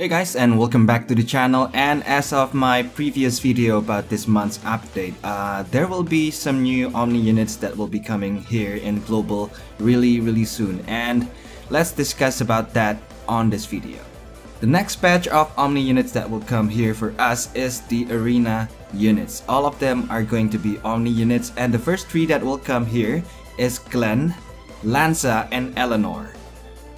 Hey guys, and welcome back to the channel. And as of my previous video about this month's update, there will be some new Omni units that will be coming here in Global really soon, and let's discuss about that on this video. The next batch of Omni units that will come here for us is the Arena units. All of them are going to be Omni units, and the first three that will come here is Glenn, Lanza, and Eleanor.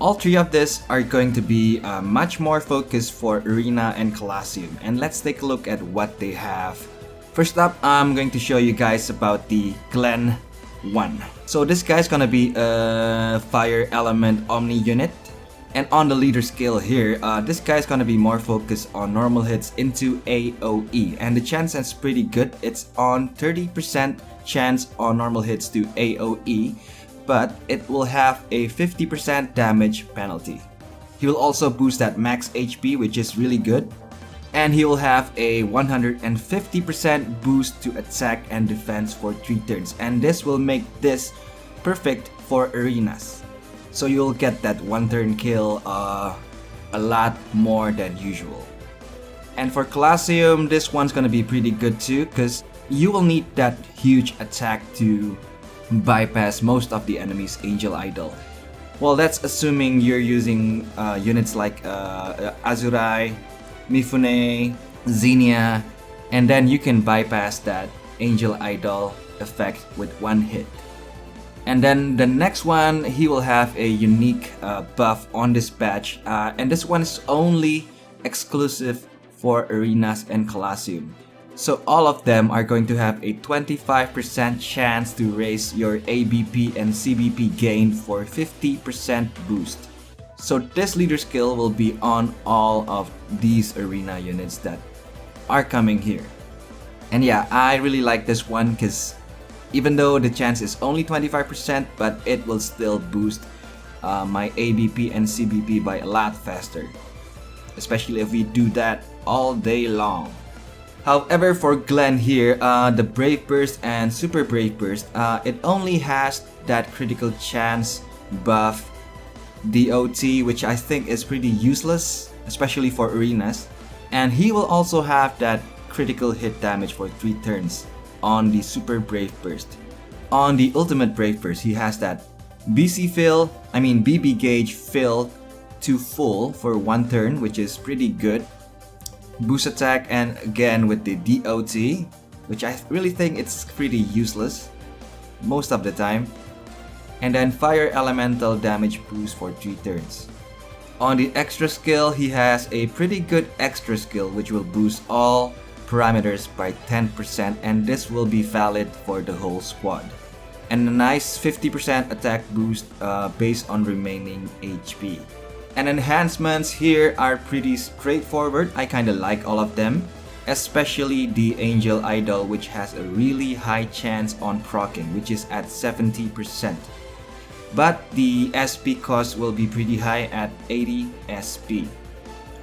All three of these are going to be much more focused for Arena and Colosseum, and let's take a look at what they have. First up, I'm going to show you guys about the Glenn 1. So this guy's gonna be a Fire Element Omni unit, and on the leader skill here, this guy's gonna be more focused on normal hits into AoE, and the chance is pretty good. It's on 30% chance on normal hits to AoE, but it will have a 50% damage penalty. He will also boost that max HP, which is really good, and he will have a 150% boost to attack and defense for 3 turns, and this will make this perfect for arenas. So you'll get that 1 turn kill a lot more than usual. And for Colosseum, this one's gonna be pretty good too, because you will need that huge attack to bypass most of the enemy's Angel Idol. Well, that's assuming you're using units like Azurai, Mifune, Xenia, and then you can bypass that Angel Idol effect with 1 hit. And then the next one, he will have a unique buff on this batch, and this one is only exclusive for Arenas and Colosseum. So all of them are going to have a 25% chance to raise your ABP and CBP gain for 50% boost. So this leader skill will be on all of these arena units that are coming here. And yeah, I really like this one because even though the chance is only 25%, but it will still boost my ABP and CBP by a lot faster. Especially if we do that all day long. However, for Glenn here, the Brave Burst and Super Brave Burst, it only has that critical chance buff DOT, which I think is pretty useless, especially for arenas. And he will also have that critical hit damage for 3 turns on the Super Brave Burst. On the Ultimate Brave Burst, he has that BB gauge fill to full for 1 turn, which is pretty good. Boost attack, and again with the DOT, which I really think it's pretty useless most of the time. And then Fire Elemental damage boost for 3 turns. On the extra skill, he has a pretty good extra skill which will boost all parameters by 10%, and this will be valid for the whole squad. And a nice 50% attack boost based on remaining HP. And enhancements here are pretty straightforward. I kinda like all of them, especially the Angel Idol, which has a really high chance on proccing, which is at 70%. But the SP cost will be pretty high at 80 SP.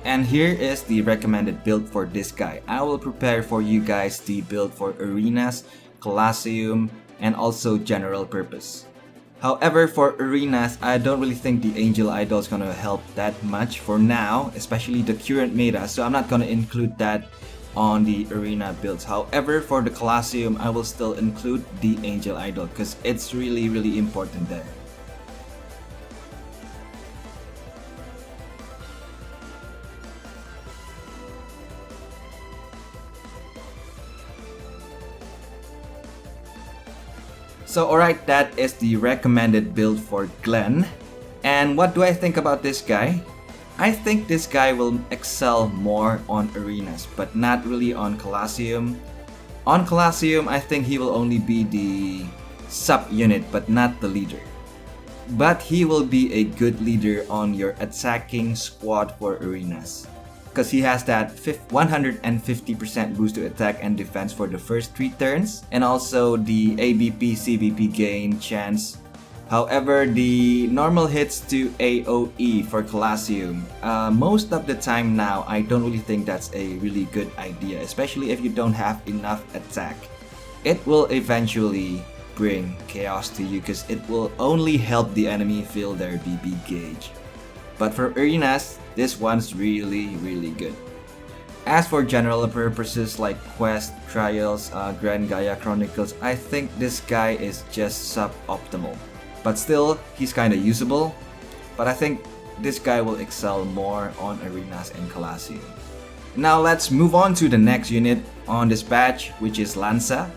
And here is the recommended build for this guy. I will prepare for you guys the build for Arenas, Colosseum, and also General Purpose. However, for arenas, I don't really think the Angel Idol is gonna help that much for now, especially the current meta, so I'm not gonna include that on the arena builds. However, for the Colosseum, I will still include the Angel Idol because it's really important there. So alright, that is the recommended build for Glenn. And what do I think about this guy? I think this guy will excel more on arenas, but not really on Colosseum. On Colosseum, I think he will only be the sub-unit, but not the leader. But he will be a good leader on your attacking squad for arenas, because he has that 150% boost to attack and defense for the first 3 turns, and also the ABP CBP gain chance. However, the normal hits to AoE for Colosseum, most of the time now, I don't really think that's a really good idea, especially if you don't have enough attack. It will eventually bring chaos to you because it will only help the enemy fill their BB gauge. But for arenas, this one's really good. As for general purposes like quest, trials, Grand Gaia Chronicles, I think this guy is just suboptimal. But still, he's kinda usable. But I think this guy will excel more on arenas and Colosseum. Now let's move on to the next unit on this patch, which is Lanza.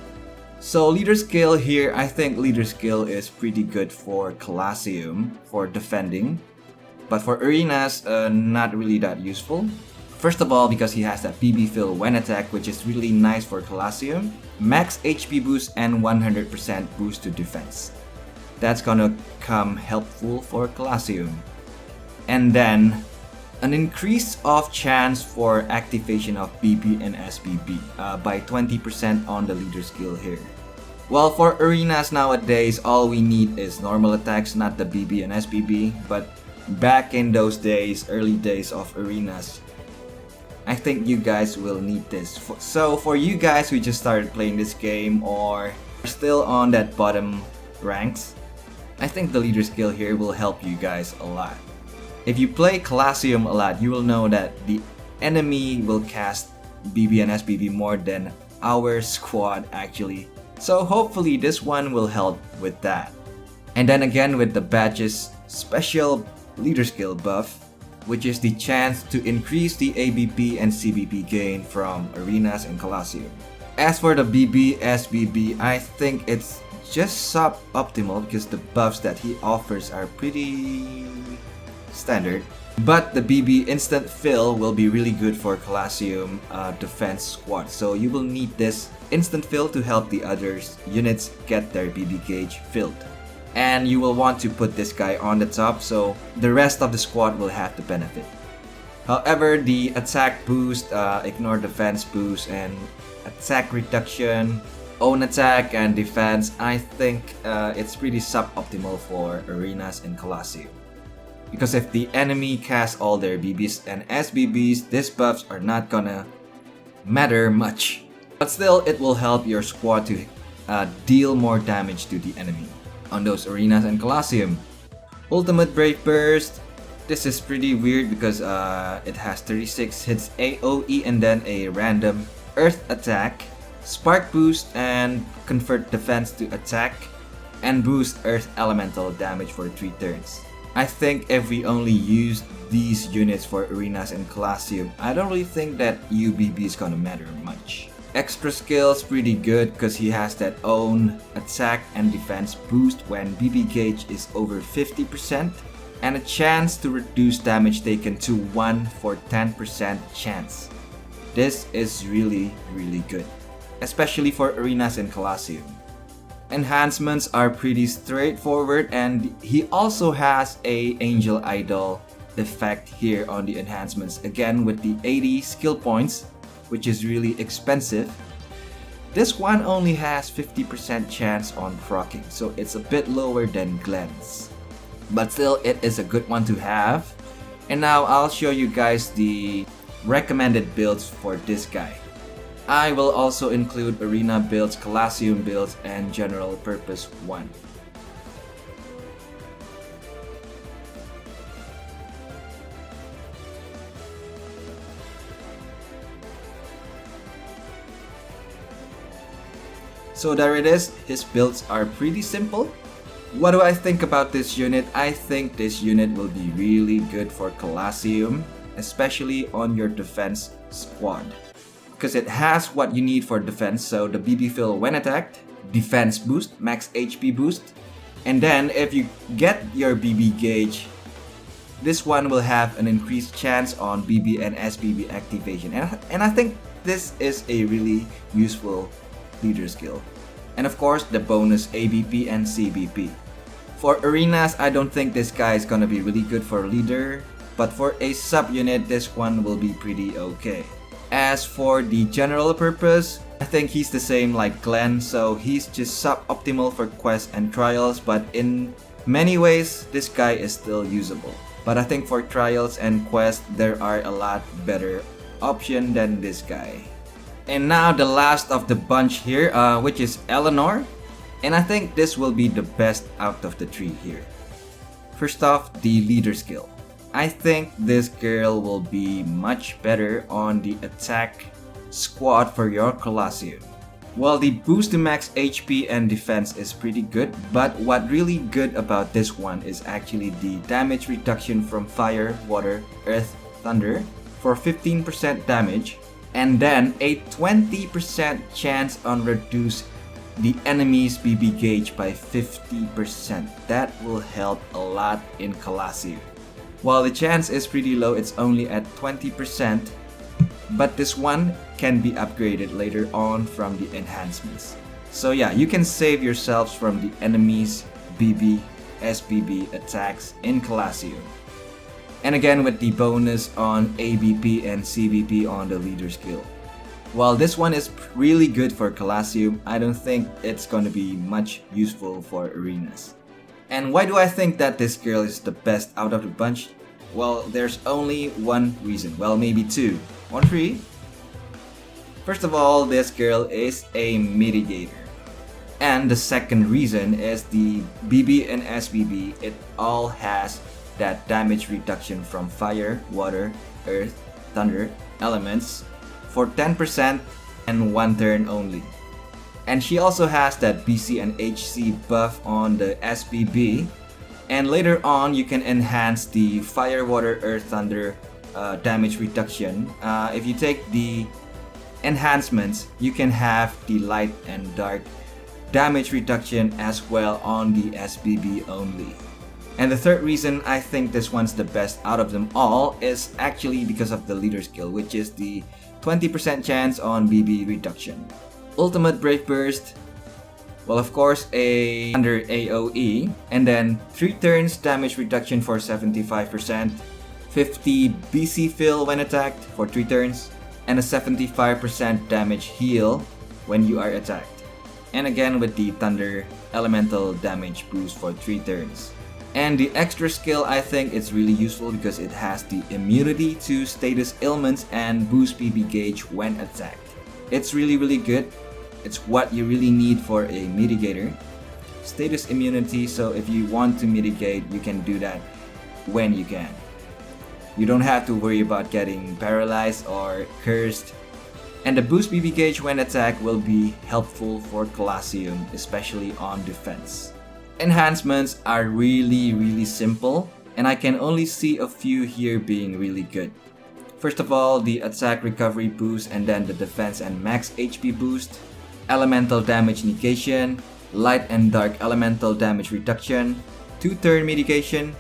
So leader skill here, I think leader skill is pretty good for Colosseum for defending. But for arenas, not really that useful. First of all, because he has that BB fill when attack, which is really nice for Colosseum. Max HP boost and 100% boost to defense. That's gonna come helpful for Colosseum. And then an increase of chance for activation of BB and SBB by 20% on the leader skill here. Well, for arenas nowadays, all we need is normal attacks, not the BB and SBB. But back in those days, early days of arenas, I think you guys will need this. So for you guys who just started playing this game or are still on that bottom ranks, I think the leader skill here will help you guys a lot. If you play Colosseum a lot, you will know that the enemy will cast BB and SBB more than our squad actually. So hopefully this one will help with that. And then again with the badge's special leader skill buff, which is the chance to increase the ABP and CBP gain from arenas and Colosseum. As for the BB SBB, I think it's just suboptimal because the buffs that he offers are pretty standard. But the BB instant fill will be really good for Colosseum defense squad. So you will need this instant fill to help the other units get their BB gauge filled. And you will want to put this guy on the top so the rest of the squad will have the benefit. However, the attack boost, ignore defense boost, and attack reduction, own attack and defense, I think it's pretty suboptimal for arenas and Colosseum. Because if the enemy casts all their BBs and SBBs, these buffs are not gonna matter much. But still, it will help your squad to deal more damage to the enemy on those arenas and Colosseum. Ultimate Brave Burst, this is pretty weird because it has 36 hits AoE and then a random Earth attack, Spark Boost and convert defense to attack, and boost Earth Elemental damage for 3 turns. I think if we only use these units for arenas and Colosseum, I don't really think that UBB is gonna matter much. Extra skills pretty good because he has that own attack and defense boost when BB gauge is over 50%, and a chance to reduce damage taken to 1 for 10% chance. This is really good, especially for arenas and Colosseum. Enhancements are pretty straightforward, and he also has a Angel Idol effect here on the enhancements, again with the 80 skill points, which is really expensive. This one only has 50% chance on proccing, so it's a bit lower than Glenn's. But still, it is a good one to have. And now I'll show you guys the recommended builds for this guy. I will also include arena builds, Colosseum builds, and general purpose one. So there it is, his builds are pretty simple. What do I think about this unit? I think this unit will be really good for Colosseum, especially on your defense squad. Because it has what you need for defense, so the BB fill when attacked, defense boost, max HP boost, and then if you get your BB gauge, this one will have an increased chance on BB and SBB activation, and I think this is a really useful leader skill. And of course, the bonus ABP and CBP. For arenas, I don't think this guy is gonna be really good for leader, but for a sub-unit, this one will be pretty okay. As for the general purpose, I think he's the same like Glenn, so he's just sub-optimal for quests and trials, but in many ways, this guy is still usable. But I think for trials and quests, there are a lot better option than this guy. And now the last of the bunch here, which is Eleanor. And I think this will be the best out of the three here. First off, the leader skill. I think this girl will be much better on the attack squad for your Colosseum. Well, the boost to max HP and defense is pretty good, but what really good about this one is actually the damage reduction from fire, water, earth, thunder for 15% damage, and then a 20% chance on reduce the enemy's BB gauge by 50%. That will help a lot in Colosseum. While the chance is pretty low, it's only at 20%, but this one can be upgraded later on from the enhancements. So yeah, you can save yourselves from the enemy's BB, SBB attacks in Colosseum. And again with the bonus on ABP and CBP on the leader skill. While this one is really good for Colosseum, I don't think it's gonna be much useful for arenas. And why do I think that this girl is the best out of the bunch? Well, there's only one reason, well maybe two, or three. First of all, this girl is a mitigator. And the second reason is the BB and SBB, it all has that damage reduction from fire, water, earth, thunder, elements for 10% and 1 turn only. And she also has that BC and HC buff on the SBB, and later on you can enhance the fire, water, earth, thunder damage reduction. If you take the enhancements, you can have the light and dark damage reduction as well on the SBB only. And the third reason I think this one's the best out of them all is actually because of the leader skill, which is the 20% chance on BB reduction. Ultimate Brave Burst, well of course under AoE, and then 3 turns damage reduction for 75%, 50 BC fill when attacked for 3 turns, and a 75% damage heal when you are attacked. And again with the Thunder Elemental damage boost for 3 turns. And the extra skill, I think it's really useful because it has the immunity to status ailments and boost BB gauge when attacked. It's really good. It's what you really need for a mitigator. Status immunity, so if you want to mitigate, you can do that when you can. You don't have to worry about getting paralyzed or cursed. And the boost BB gauge when attacked will be helpful for Colosseum, especially on defense. Enhancements are really simple, and I can only see a few here being really good. First of all, the attack recovery boost, and then the defense and max HP boost, elemental damage negation, light and dark elemental damage reduction, 2-turn mitigation,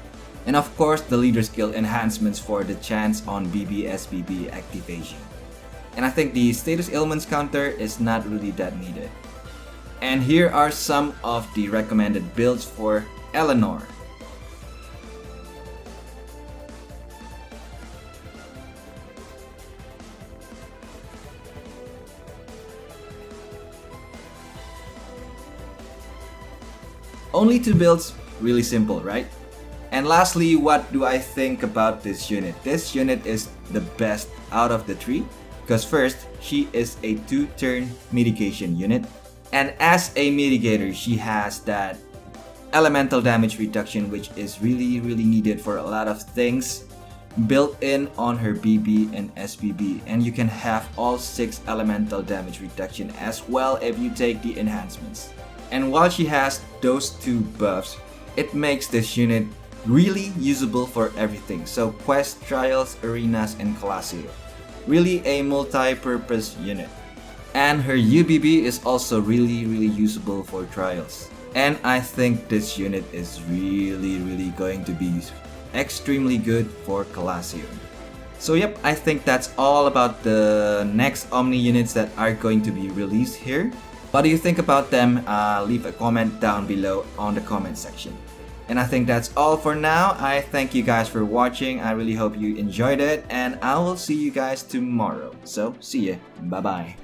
and of course the leader skill enhancements for the chance on BB/SBB activation. And I think the status ailments counter is not really that needed. And here are some of the recommended builds for Eleanor. Only 2 builds, really simple, right? And lastly, what do I think about this unit? This unit is the best out of the 3 because first, she is a 2-turn mitigation unit. And as a mitigator, she has that elemental damage reduction, which is really needed for a lot of things built in on her BB and SBB. And you can have all 6 elemental damage reduction as well if you take the enhancements. And while she has those 2 buffs, it makes this unit really usable for everything. So quest, trials, arenas, and Colosseum. Really a multi-purpose unit. And her UBB is also really usable for trials. And I think this unit is really going to be extremely good for Colosseum. So yep, I think that's all about the next Omni units that are going to be released here. What do you think about them? Leave a comment down below on the comment section. And I think that's all for now. I thank you guys for watching. I really hope you enjoyed it, and I will see you guys tomorrow. So see ya. Bye bye.